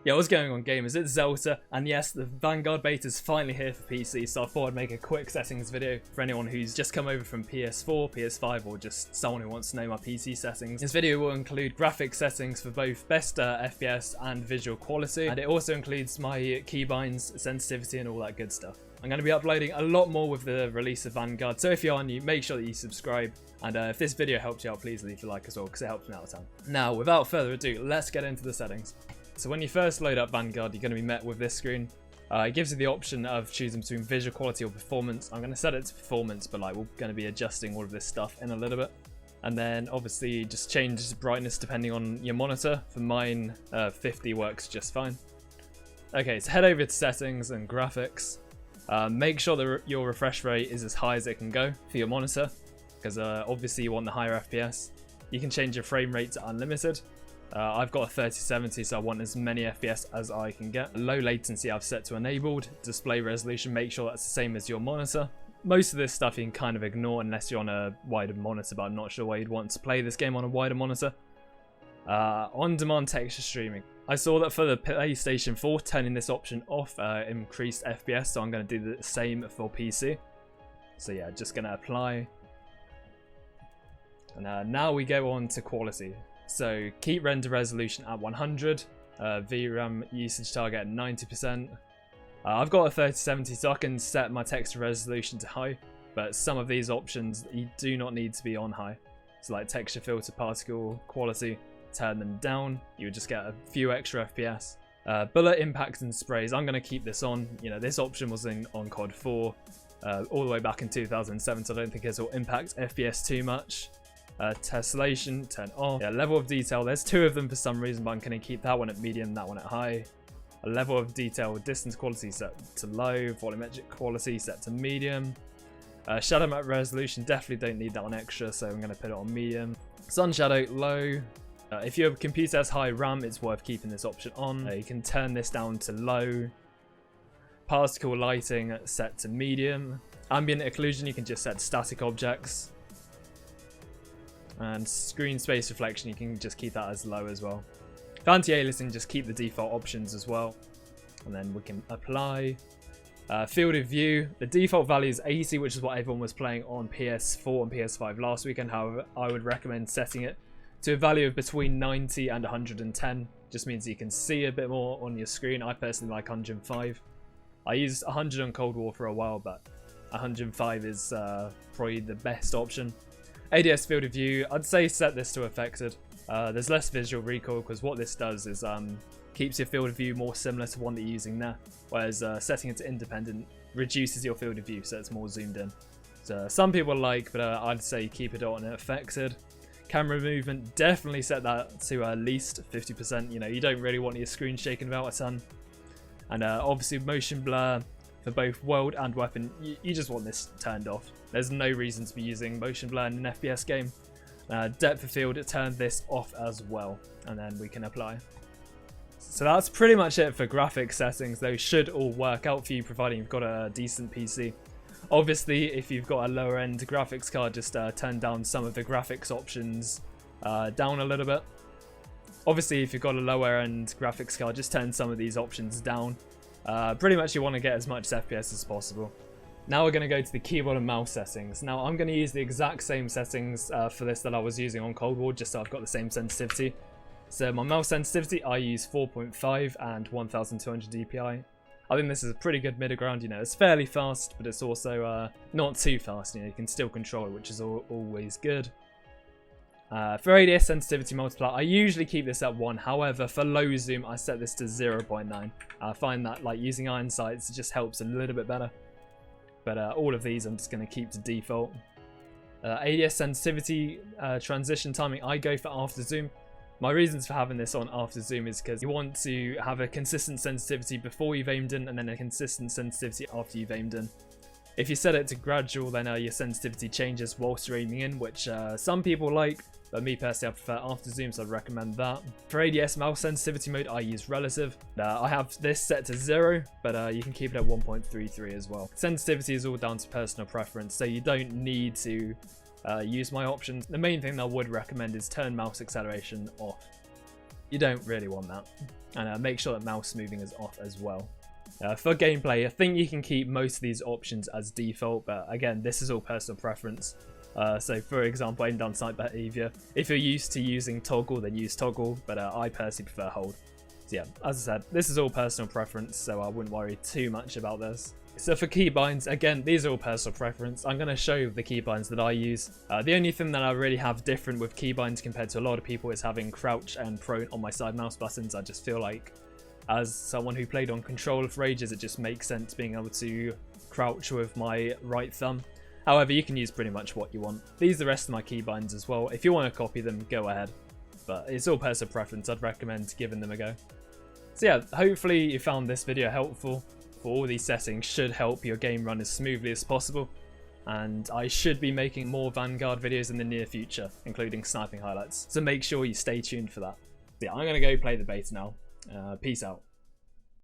Yeah, what's going on, gamers? It's Zelta, and yes, the Vanguard Beta is finally here for PC, so I thought I'd make a quick settings video for anyone who's just come over from PS4, PS5, or just someone who wants to know my PC settings. This video will include graphic settings for both best FPS and visual quality, and it also includes my keybinds, sensitivity, and all that good stuff. I'm going to be uploading a lot more with the release of Vanguard, so if you are new, make sure that you subscribe, and if this video helped you out, please leave a like as well, because it helps me out a ton. Now, without further ado, let's get into the settings. So when you first load up Vanguard, you're going to be met with this screen. It gives you the option of choosing between visual quality or performance. I'm going to set it to performance, but we're going to be adjusting all of this stuff in a little bit. And then obviously just change brightness depending on your monitor. For mine, 50 works just fine. Okay, so head over to settings and graphics. Make sure that your refresh rate is as high as it can go for your monitor, because obviously you want the higher FPS. You can change your frame rate to unlimited. I've got a 3070, so I want as many FPS as I can get. Low latency I've set to enabled. Display resolution, make sure that's the same as your monitor. Most of this stuff you can kind of ignore unless you're on a wider monitor, but I'm not sure why you'd want to play this game on a wider monitor. On-demand texture streaming. I saw that for the PlayStation 4, turning this option off increased FPS, so I'm going to do the same for PC. So yeah, just going to apply. And now we go on to quality. So keep render resolution at 100, VRAM usage target at 90%. I've got a 3070, so I can set my texture resolution to high, but some of these options you do not need to be on high. So like texture filter, particle quality, turn them down, you would just get a few extra FPS. Bullet impacts and sprays, I'm going to keep this on. You know, this option was on COD 4 all the way back in 2007, so I don't think it will impact FPS too much. Tessellation, turn off. Yeah, level of detail, there's two of them for some reason, but I'm going to keep that one at medium, that one at high. A level of detail, distance quality set to low, volumetric quality set to medium. Shadow map resolution, definitely don't need that on extra, so I'm going to put it on medium. Sun shadow, low. If your computer has high RAM, it's worth keeping this option on. You can turn this down to low. Particle lighting set to medium. Ambient occlusion, you can just set static objects. And screen space reflection, you can just keep that as low as well. For anti-aliasing, just keep the default options as well. And then we can apply. Field of view, the default value is 80, which is what everyone was playing on PS4 and PS5 last weekend. However, I would recommend setting it to a value of between 90 and 110. Just means you can see a bit more on your screen. I personally like 105. I used 100 on Cold War for a while, but 105 is probably the best option. ADS field of view, I'd say set this to affected. There's less visual recoil, because what this does is keeps your field of view more similar to one that you're using now, whereas setting it to independent reduces your field of view, so it's more zoomed in. So some people like, but I'd say keep it on affected. Camera movement, definitely set that to at least 50%. You know, you don't really want your screen shaking about a ton. And obviously motion blur for both world and weapon, you just want this turned off. There's no reason to be using motion blur in an FPS game. Depth of field, turn this off as well, and then we can apply. So that's pretty much it for graphics settings. Those should all work out for you, providing you've got a decent PC. Obviously, if you've got a lower end graphics card, just turn down some of the graphics options down a little bit. Obviously, if you've got a lower end graphics card, just turn some of these options down. Pretty much you want to get as much FPS as possible. Now we're going to go to the keyboard and mouse settings. Now I'm going to use the exact same settings for this that I was using on Cold War, just so I've got the same sensitivity. So my mouse sensitivity, I use 4.5 and 1200 DPI. I think this is a pretty good middle ground. You know, it's fairly fast, but it's also not too fast. You know, you can still control it, which is always good. For ADS sensitivity multiplier, I usually keep this at 1. However, for low zoom, I set this to 0.9. I find that like using iron sights, it just helps a little bit better. But all of these I'm just going to keep to default. ADS sensitivity transition timing, I go for after zoom. My reasons for having this on after zoom is because you want to have a consistent sensitivity before you've aimed in, and then a consistent sensitivity after you've aimed in. If you set it to gradual, then your sensitivity changes whilst you're aiming in, which some people like, but me personally I prefer after zoom, so I'd recommend that. For ADS mouse sensitivity mode, I use relative. I have this set to 0, but you can keep it at 1.33 as well. Sensitivity is all down to personal preference, so you don't need to use my options. The main thing that I would recommend is turn mouse acceleration off. You don't really want that. And make sure that mouse moving is off as well. For gameplay, I think you can keep most of these options as default, but again, this is all personal preference. So for example, aim down sight behavior. If you're used to using toggle, then use toggle, but I personally prefer hold. So yeah, as I said, this is all personal preference, so I wouldn't worry too much about this. So for keybinds, again, these are all personal preference. I'm going to show the keybinds that I use. The only thing that I really have different with keybinds compared to a lot of people is having crouch and prone on my side mouse buttons. I just feel like, as someone who played on controller for ages, it just makes sense being able to crouch with my right thumb. However, you can use pretty much what you want. These are the rest of my keybinds as well. If you want to copy them, go ahead. But it's all personal preference. I'd recommend giving them a go. So yeah, hopefully you found this video helpful. All these settings should help your game run as smoothly as possible, and I should be making more Vanguard videos in the near future, including sniping highlights, so make sure you stay tuned for that. Yeah, I'm gonna go play the beta now. Peace out.